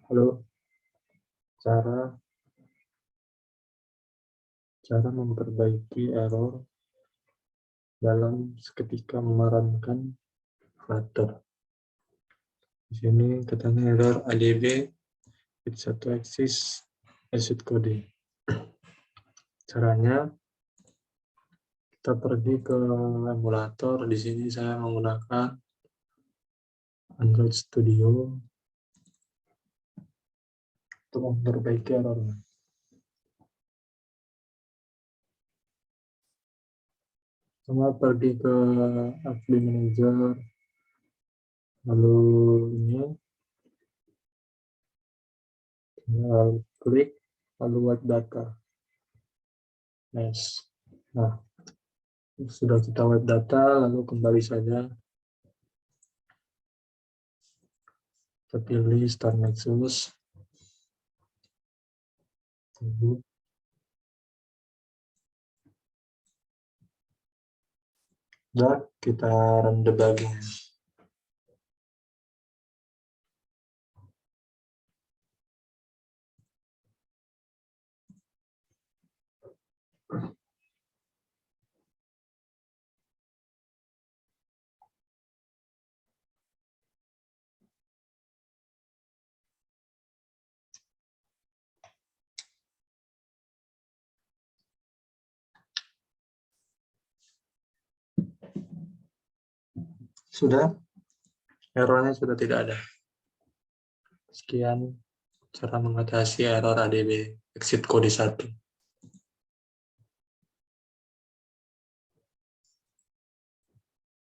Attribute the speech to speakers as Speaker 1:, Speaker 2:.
Speaker 1: Halo, cara memperbaiki error dalam seketika memerankan Flutter. Di sini katanya error ADB with satu axis exit code. Caranya kita pergi ke emulator. Di sini saya menggunakan Android Studio untuk memperbaiki errornya. Cuma pergi ke Apply Manager, lalu ini tinggal klik, lalu wipe data. Nice. Nah, sudah kita wipe data, lalu kembali saja. Kita pilih Start Nexus. Dan kita run debugging. Sudah, errornya sudah tidak ada. Sekian cara mengatasi error ADB exit kode 1.